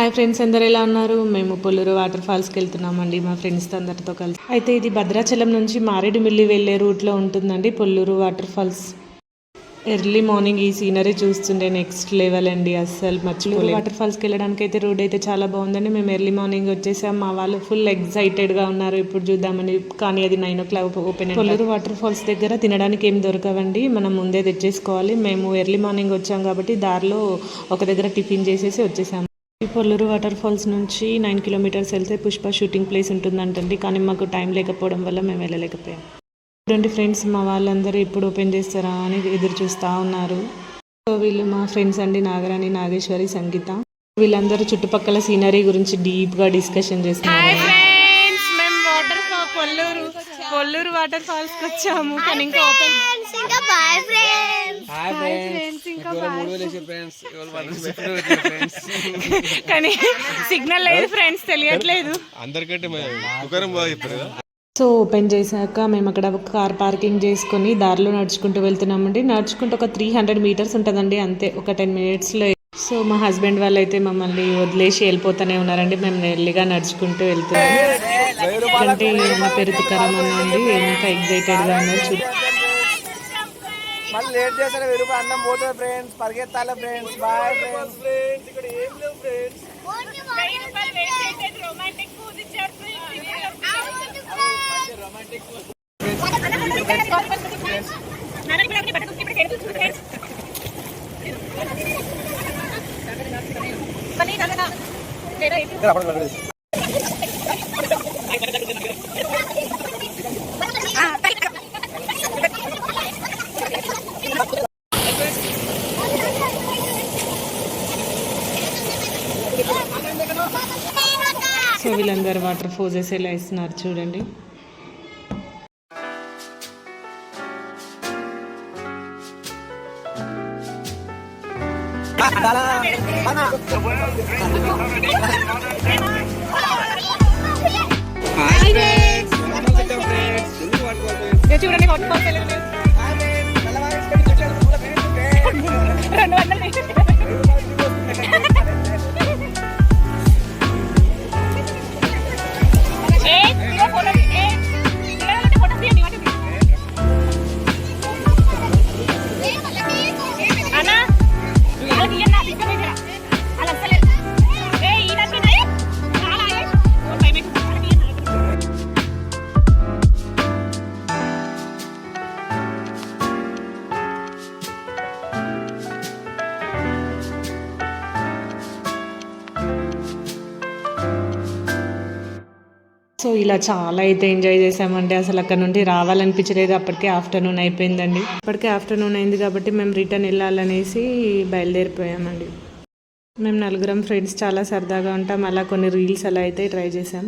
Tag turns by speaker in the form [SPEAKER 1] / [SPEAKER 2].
[SPEAKER 1] Hi friends, అందరు ఎలా ఉన్నారు? మేము పొల్లూరు వాటర్ ఫాల్స్కి వెళ్తున్నామండి మా ఫ్రెండ్స్తో అందరితో కలిసి. అయితే ఇది భద్రాచలం నుంచి మారేడుమిల్లి వెళ్ళే రూట్లో ఉంటుందండి Polluru water falls. Early morning ఈ సీనరీ చూస్తుండే నెక్స్ట్ లెవెల్ అండి, అస్సలు మర్చిపోలేదు. వాటర్ ఫాల్స్కి వెళ్ళడానికి అయితే రోడ్ అయితే చాలా బాగుందండి. మేము ఎర్లీ మార్నింగ్ వచ్చేసాం. మా వాళ్ళు ఫుల్ ఎక్సైటెడ్గా ఉన్నారు, ఇప్పుడు చూద్దామని. కానీ అది 9 o'clock open. Polluru water falls దగ్గర తినడానికి ఏం దొరకవండి, మనం ముందే తెచ్చేసుకోవాలి. మేము ఎర్లీ మార్నింగ్ వచ్చాం కాబట్టి దారిలో ఒక దగ్గర టిఫిన్ చేసేసి వచ్చేసాము. ఈ పొల్లూరు వాటర్ ఫాల్స్ నుంచి 9 kilometers వెళ్తే పుష్ప షూటింగ్ ప్లేస్ ఉంటుందంటండి. కానీ మాకు టైం లేకపోవడం వల్ల మేము వెళ్ళలేకపోయాం. చూడండి ఫ్రెండ్స్, మా వాళ్ళందరూ ఎప్పుడు ఓపెన్ చేస్తారా అని ఎదురు చూస్తూ ఉన్నారు. సో వీళ్ళు మా ఫ్రెండ్స్ అండి, నాగరాణి, నాగేశ్వరి, సంగీత. వీళ్ళందరూ చుట్టుపక్కల సీనరీ గురించి డీప్గా డిస్కషన్ చేస్తున్నారు. పొల్లూరు వాటర్ ఫాల్స్ కి వచ్చాము, కానీ ఇంకా ఓపెన్. కానీ సిగ్నల్ లేదు ఫ్రెండ్స్, తెలియట్లేదు. సో ఓపెన్ చేశాక మేము అక్కడ కార్ పార్కింగ్ చేసుకుని దారిలో నడుచుకుంటూ వెళ్తున్నామండి. నడుచుకుంటూ ఒక 300 meters ఉంటుందండి, అంతే, ఒక 10 minutesలో. సో మా హస్బెండ్ వాళ్ళు అయితే మమ్మల్ని వదిలేసి వెళ్ళిపోతూనే ఉన్నారండి. మేము నెల్లిగా నడుచుకుంటూ వెళ్తున్నాం. ఎందుకంటే నా పేరు తుకారం అనండి, ఇంకా ఎగ్జైటెడ్గా ఉన్నారు.
[SPEAKER 2] మళ్ళీ లేట్ చేస్తారు, వెలుగు అన్నం పోతుంది ఫ్రెండ్స్, పరిగెత్తాలి ఫ్రెండ్స్. Bye friends. ఇక్కడ ఏం లేవు ఫ్రెండ్స్.
[SPEAKER 1] సో వీళ్ళందరూ వాటర్ ఫోజెస్ ఎలా ఇస్తున్నారు చూడండి.
[SPEAKER 3] చూడండి
[SPEAKER 1] సో ఇలా చాలా అయితే ఎంజాయ్ చేసామండి. అసలు అక్కడ నుండి రావాలనిపించలేదు. అప్పటికే ఆఫ్టర్నూన్ అయిపోయిందండి. అప్పటికే ఆఫ్టర్నూన్ అయింది కాబట్టి మేము రిటర్న్ వెళ్ళాలనేసి బయలుదేరిపోయామండి. మేము 4 ఫ్రెండ్స్ చాలా సరదాగా ఉంటాం. అలా కొన్ని రీల్స్ అలా అయితే ట్రై చేసాం.